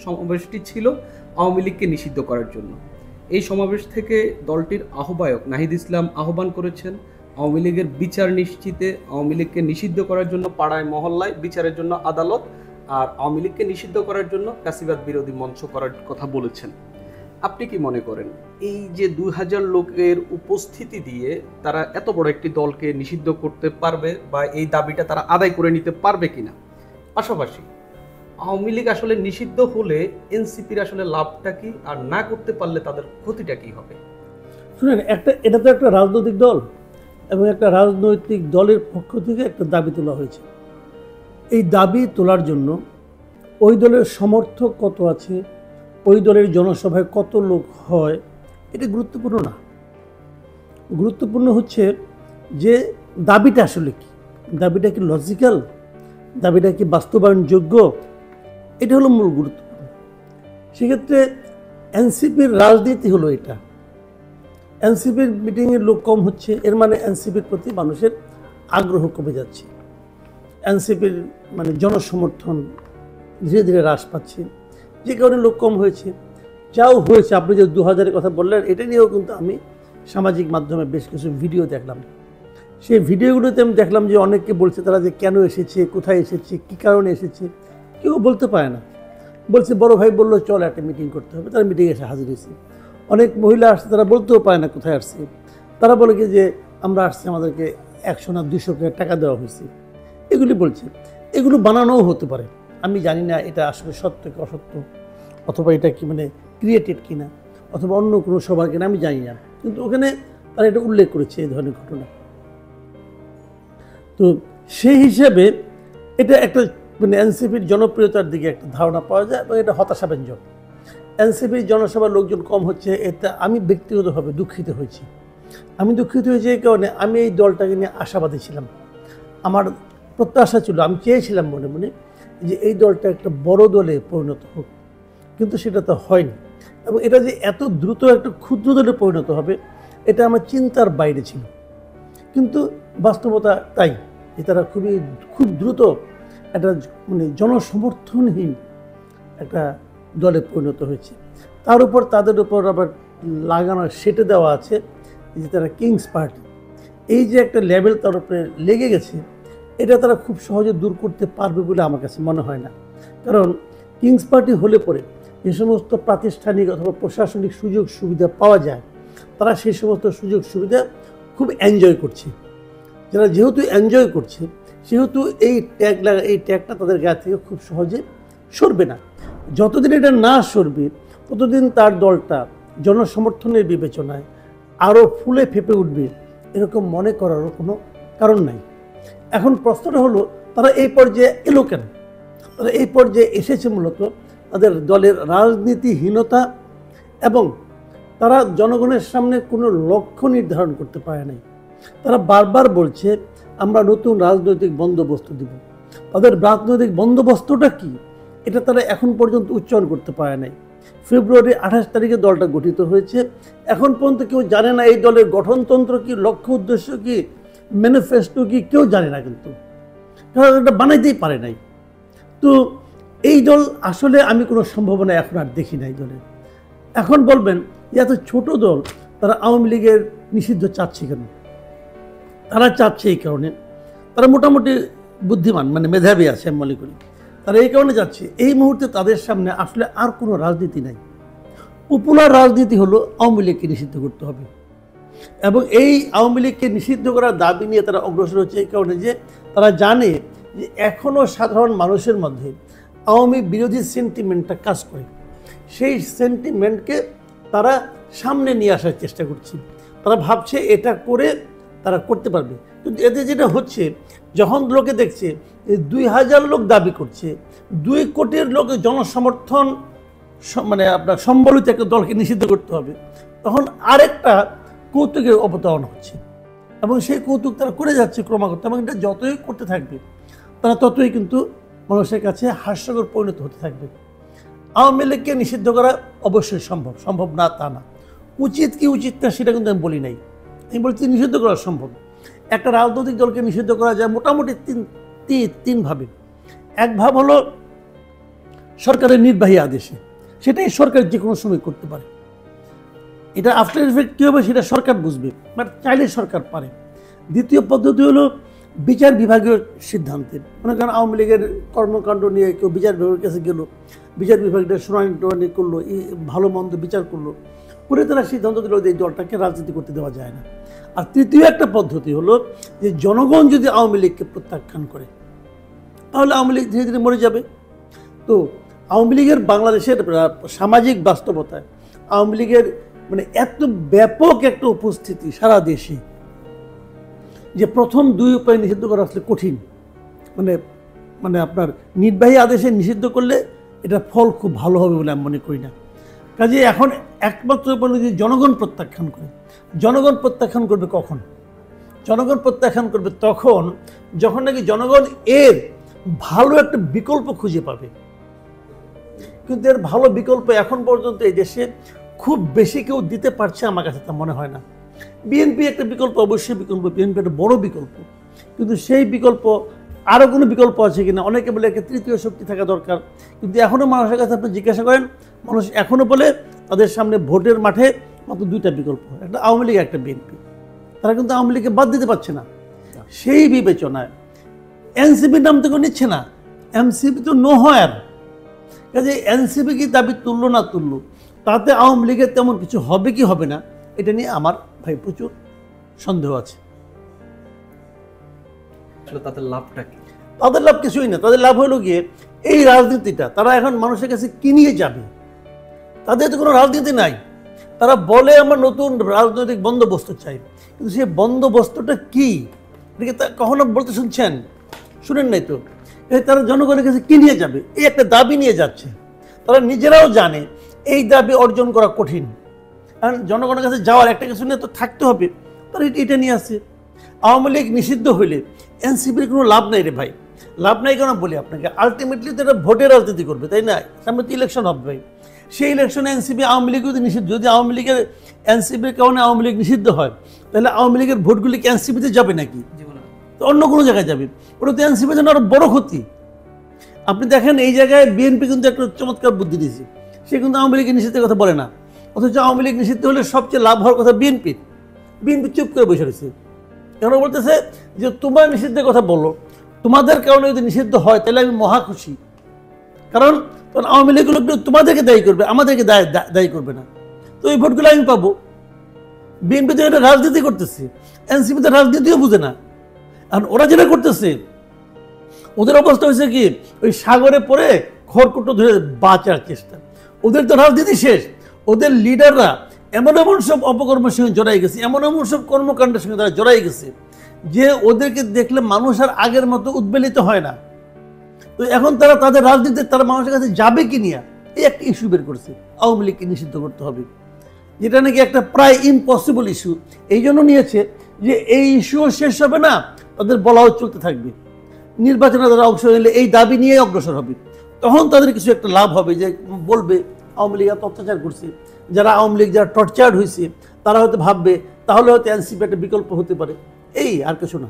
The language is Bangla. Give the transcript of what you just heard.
সমাবেশটি ছিল আওয়ামী লীগকে নিষিদ্ধ করার জন্য। এই সমাবেশ থেকে দলটির আহ্বায়ক নাহিদ ইসলাম আহ্বান করেছেন আওয়ামী লীগের বিচার নিশ্চিতে, আওয়ামী লীগকে নিষিদ্ধ করার জন্য পাড়ায় মহল্লায় বিচারের জন্য আদালত, আর আওয়ামী লীগকে নিষিদ্ধ করার জন্য ফ্যাসিবাদ বিরোধী মঞ্চ করার কথা বলেছেন। আপনি কি মনে করেন এই যে 2000 লোকের উপস্থিতি দিয়ে তারা এত বড় একটি দলকে নিষিদ্ধ করতে পারবে, বা এই দাবিটা তারা আদায় করে নিতে পারবে কিনা? পাশাপাশি আওয়ামী লীগ আসলে নিষিদ্ধ হলে এনসিপির আসলে লাভটা কি, আর না করতে পারলে তাদের ক্ষতিটা কি হবে? শুনেন, এটা তো একটা রাজনৈতিক দল, এবং একটা রাজনৈতিক দলের পক্ষ থেকে একটা দাবি তোলা হয়েছে। এই দাবি তোলার জন্য ওই দলের সমর্থক কত আছে, ওই দলের জনসভায় কত লোক হয়, এটা গুরুত্বপূর্ণ না। গুরুত্বপূর্ণ হচ্ছে যে দাবিটা আসলে কি, দাবিটা কি লজিক্যাল, দাবিটা কি বাস্তবায়নযোগ্য, এটা হলো মূল গুরুত্বপূর্ণ। সেক্ষেত্রে এনসিপির রাজনীতি হলো এটা। এনসিপির মিটিংয়ের লোক কম হচ্ছে, এর মানে এনসিপির প্রতি মানুষের আগ্রহ কমে যাচ্ছে, এনসিপির মানে জনসমর্থন ধীরে ধীরে হ্রাস পাচ্ছে, যে কারণে লোক কম হয়েছে। যাও হয়েছে, আপনি যে 2000-এর কথা বললেন, এটা নিয়েও কিন্তু আমি সামাজিক মাধ্যমে বেশ কিছু ভিডিও দেখলাম। সেই ভিডিওগুলোতে আমি দেখলাম যে অনেকে বলছে তারা যে কেন এসেছে, কোথায় এসেছে, কী কারণে এসেছে, কেউ বলতে পারে না। বলছে বড় ভাই বললো চল একটা মিটিং করতে হবে, তারা মিটিংয়ে এসে হাজির হয়েছে। অনেক মহিলা আসছে, তারা বলতেও পারে না কোথায় আসছে, তারা বলে কি যে আমরা আসছি, আমাদেরকে 100 না 200 টাকা দেওয়া হয়েছে, এগুলি বলছে। এগুলো বানানোও হতে পারে, আমি জানি না এটা আসলে সত্য কি অসত্য, অথবা এটা কি মানে ক্রিয়েটেড কিনা, অথবা অন্য কোনো সবার কিনা, আমি জানি না। কিন্তু ওখানে তারা এটা উল্লেখ করেছে এই ধরনের ঘটনা। তো সেই হিসাবে এটা একটা মানে এনসিপির জনপ্রিয়তার দিকে একটা ধারণা পাওয়া যায়, এবং এটা হতাশাব্যঞ্জক। এনসিপির জনসভার লোকজন কম হচ্ছে, এটা আমি ব্যক্তিগতভাবে দুঃখিত হয়েছি। আমি দুঃখিত হয়েছি এই কারণে, আমি এই দলটাকে নিয়ে আশাবাদী ছিলাম। আমার প্রত্যাশা ছিল, আমি চেয়েছিলাম মনে মনে যে এই দলটা একটা বড় দলে পরিণত হোক, কিন্তু সেটা তো হয়নি। এবং এটা যে এত দ্রুত একটা ক্ষুদ্র দলে পরিণত হবে, এটা আমার চিন্তার বাইরে ছিল। কিন্তু বাস্তবতা তাই যে তারা খুব দ্রুত একটা মানে জনসমর্থনহীন একটা দলে পরিণত হয়েছে। তার উপর তাদের উপর আবার লাগানো সেটে দেওয়া আছে যে তারা কিংস পার্টি, এই যে একটা লেভেল তার উপরে লেগে গেছে, এটা তারা খুব সহজে দূর করতে পারবে বলে আমার কাছে মনে হয় না। কারণ কিংস পার্টি হলে পরে যে সমস্ত প্রাতিষ্ঠানিক অথবা প্রশাসনিক সুযোগ সুবিধা পাওয়া যায়, তারা সেই সমস্ত সুযোগ সুবিধা খুব এনজয় করছে। যারা যেহেতু এনজয় করছে, সেহেতু এই ট্যাগটা তাদের গায়ে থেকে খুব সহজে সরবে না। যতদিন এটা না সরবে, ততদিন তার দলটা জনসমর্থনের বিবেচনায় আরও ফুলে ফেঁপে উঠবে, এরকম মনে করারও কোনো কারণ নাই। এখন প্রশ্নটা হলো, তারা এই পর্যায়ে এলো কেন? তারা এই পর্যায়ে এসেছে মূলত তাদের দলের রাজনীতিহীনতা, এবং তারা জনগণের সামনে কোনো লক্ষ্য নির্ধারণ করতে পারে নাই। তারা বারবার বলছে আমরা নতুন রাজনৈতিক বন্দোবস্ত দিব। তাদের রাজনৈতিক বন্দোবস্তটা কি, এটা তারা এখন পর্যন্ত উচ্চারণ করতে পারে নাই। ফেব্রুয়ারি 28 তারিখে দলটা গঠিত হয়েছে, এখন পর্যন্ত কেউ জানে না এই দলের গঠনতন্ত্র কি, লক্ষ্য উদ্দেশ্য কি, ম্যানিফেস্টো কি, কেউ জানে না। কিন্তু কারণ এটা বানাইতেই পারে নাই। তো এই দল আসলে আমি কোনো সম্ভাবনা এখন আর দেখি নাই দলের। এখন বলবেন যে এত ছোট দল, তারা আওয়ামী লীগের নিষিদ্ধ চাচ্ছে কেন? তারা চাচ্ছে এই কারণে, তারা মোটামুটি বুদ্ধিমান মানে মেধাবী আছে আমি মনে করি। তারা এই কারণে যাচ্ছে, এই মুহূর্তে তাদের সামনে আসলে আর কোনো রাজনীতি নাই। পপুলার রাজনীতি হলো আওয়ামী লীগকে নিষিদ্ধ করতে হবে, এবং এই আওয়ামী লীগকে নিষিদ্ধ করার দাবি নিয়ে তারা অগ্রসর হচ্ছে এই কারণে যে তারা জানে যে এখনও সাধারণ মানুষের মধ্যে আওয়ামী বিরোধী সেন্টিমেন্টটা কাজ করে। সেই সেন্টিমেন্টকে তারা সামনে নিয়ে আসার চেষ্টা করছে। তারা ভাবছে এটা করে তারা করতে পারবে। কিন্তু এতে যেটা হচ্ছে, যখন লোকে দেখছে 2000 লোক দাবি করছে 2 কোটির লোকের জনসমর্থন মানে আপনার সম্বলিত একটা দলকে নিষিদ্ধ করতে হবে, তখন আরেকটা কৌতুকের অবতারণা হচ্ছে, এবং সেই কৌতুক তারা করে যাচ্ছে ক্রমাগত। এবং এটা যতই করতে থাকবে, তারা ততই কিন্তু মানুষের কাছে হাস্যকর পরিণত হতে থাকবে। আওয়ামী লীগকে নিষিদ্ধ করা অবশ্যই সম্ভব না তা না, উচিত কি উচিত না সেটা কিন্তু আমি বলি নাই। আমি বলছি নিষিদ্ধ করা সম্ভব। একটা রাজনৈতিক দলকে নিষিদ্ধ করা যায় মোটামুটি তিন ভাবে। এক ভাব হলো সরকারের নির্বাহী আদেশে, সেটাই সরকার যে কোনো সময় করতে পারে। এটা আফটার ইফেক্ট কী হবে সেটা সরকার বুঝবে, বাট চাইলে সরকার পারে। দ্বিতীয় পদ্ধতি হলো বিচার বিভাগীয় সিদ্ধান্তের। মনে করেন আওয়ামী লীগের কর্মকাণ্ড নিয়ে কেউ বিচার বিভাগের কাছে গেল, বিচার বিভাগটা শুনানি করলো, ভালো মন্দ বিচার করলো, করে তারা সিদ্ধান্ত দিল যে এই দলটাকে রাজনীতি করতে দেওয়া যায় না। আর তৃতীয় একটা পদ্ধতি হলো যে জনগণ যদি আওয়ামী লীগকে প্রত্যাখ্যান করে তাহলে আওয়ামী লীগ ধীরে ধীরে মরে যাবে। তো আওয়ামী লীগের বাংলাদেশের সামাজিক বাস্তবতায় আওয়ামী লীগের মানে এত ব্যাপক একটা উপস্থিতি সারা দেশে যে প্রথম দুই উপায় নিষিদ্ধ করা আসলে কঠিন। মানে মানে আপনার নির্বাহী আদেশে নিষিদ্ধ করলে এটা ফল খুব ভালো হবে বলে আমি মনে করি না। কাজে এখন একমাত্র যদি জনগণ প্রত্যাখ্যান করে, জনগণ প্রত্যাখ্যান করবে কখন? জনগণ প্রত্যাখ্যান করবে তখন যখন নাকি জনগণ এর ভালো একটা বিকল্প খুঁজে পাবে। কিন্তু এর ভালো বিকল্প এখন পর্যন্ত এই দেশে খুব বেশি কেউ দিতে পারছে আমার কাছে তা মনে হয় না। বিএনপি একটা বিকল্প, অবশ্যই বিকল্প, বিএনপি একটা বড় বিকল্প, কিন্তু সেই বিকল্প আরও কোনো বিকল্প আছে কিনা? অনেকে বলে একটা তৃতীয় শক্তি থাকা দরকার, কিন্তু এখনও মানুষের কাছে আপনি জিজ্ঞাসা করেন, মানুষ এখনও বলে তাদের সামনে ভোটের মাঠে মাত্র দুইটা বিকল্প, একটা আওয়ামী লীগ, একটা বিএনপি। তারা কিন্তু আওয়ামী লীগকে বাদ দিতে পারছে না। সেই বিবেচনায় এনসিপির নাম তো কেউ নিচ্ছে না, এনসিপি তো নো হয়। কাজে এনসিপি কি দাবি তুললো না তুললো, তাতে আওয়ামী লীগের তেমন কিছু হবে কি হবে না এটা নিয়ে আমার ভাই প্রচুর সন্দেহ আছে। তাদের লাভটা কি? তাদের লাভ কিছুই না। তাদের লাভ হলো গিয়ে এই রাজনীতিটা তারা এখন মানুষের কাছে কি নিয়ে যাবে? তাদের তো কোনো রাজনীতি নাই। তারা বলে আমরা নতুন রাজনৈতিক বন্দোবস্ত চাই, কিন্তু সেই বন্দোবস্তটা কি এটাকে কখনো বলতে শুনছেন? শুনেন নাই তো। তারা জনগণের কাছে কি নিয়ে যাবে? এই একটা দাবি নিয়ে যাচ্ছে। তারা নিজেরাও জানে এই দাবি অর্জন করা কঠিন, কারণ জনগণের কাছে যাওয়ার একটা কিছু নিয়ে তো থাকতে হবে। তারা এটা নিয়ে আসছে। আওয়ামী লীগ নিষিদ্ধ হইলে এনসিপির কোনো লাভ নাই রে ভাই। লাভ নাই কেন বলি আপনাকে, আলটিমেটলি তো এটা ভোটের রাজনীতি করবে, তাই না? সামনে তো ইলেকশন হবে ভাই। সেই ইলেকশনে এনসিপি আওয়ামী লীগ যদি নিষিদ্ধ, যদি আওয়ামী লীগের এনসিপির কারণে আওয়ামী লীগ নিষিদ্ধ হয়, তাহলে আওয়ামী লীগের ভোটগুলি কি এনসিপিতে যাবে নাকি? তো অন্য কোনো জায়গায় যাবে। ওটা তো এনসিপির জন্য আরো বড় ক্ষতি। আপনি দেখেন এই জায়গায় বিএনপি কিন্তু একটা চমৎকার বুদ্ধি দিয়েছে, সে কিন্তু আওয়ামী লীগের নিষিদ্ধের কথা বলে না, অথচ আওয়ামী লীগ নিষিদ্ধ হলে সবচেয়ে লাভ হওয়ার কথা বিএনপির। বিএনপি চুপ করে বসে রয়েছে। কেন বলতেছে যে তোমার নিষিদ্ধের কথা বলো, তোমাদের কারণে যদি নিষিদ্ধ হয় তাহলে আমি মহা খুশি, কারণ আওয়ামী লীগ লোক তোমাদেরকে দায়ী করবে, আমাদেরকে দায়ী করবে না, তো এই ভোটগুলো আমি পাবো। বিএনপি তো এটা রাজনীতি করতেছে, এনসিপি তো রাজনীতিও বুঝে না। আর ওরা যেটা করতেছে, ওদের অবস্থা হয়েছে কি ওই সাগরে পড়ে খড়কুটো ধরে বাঁচার চেষ্টা। ওদের তো রাজনীতি শেষ। ওদের লিডাররা এমন এমন সব অপকর্মের সঙ্গে জড়াই গেছে, এমন এমন সব কর্মকাণ্ডের সঙ্গে তারা জড়াই গেছে যে ওদেরকে দেখলে মানুষ আর আগের মতো উদ্বেলিত হয় না। তো এখন তারা তাদের রাজনীতি তারা মানুষের কাছে যাবে কি নিয়ে এই একটা ইস্যু বের করছে, আওয়ামী লীগকে নিষিদ্ধ করতে হবে, যেটা নাকি একটা প্রায় ইম্পসিবল ইস্যু। এই জন্য নিয়েছে যে এই ইস্যুও শেষ হবে না, তাদের বলাও চলতে থাকবে। নির্বাচনে তারা অংশ নিলে এই দাবি নিয়ে অগ্রসর হবে, তখন তাদের কিছু একটা লাভ হবে, যে বলবে আওয়ামী লীগ এত অত্যাচার করছে, যারা আওয়ামী লীগ যারা টর্চার্ড হয়েছে তারা হয়তো ভাববে তাহলে হয়তো এনসিপি একটা বিকল্প হতে পারে। এই আর কিছু না।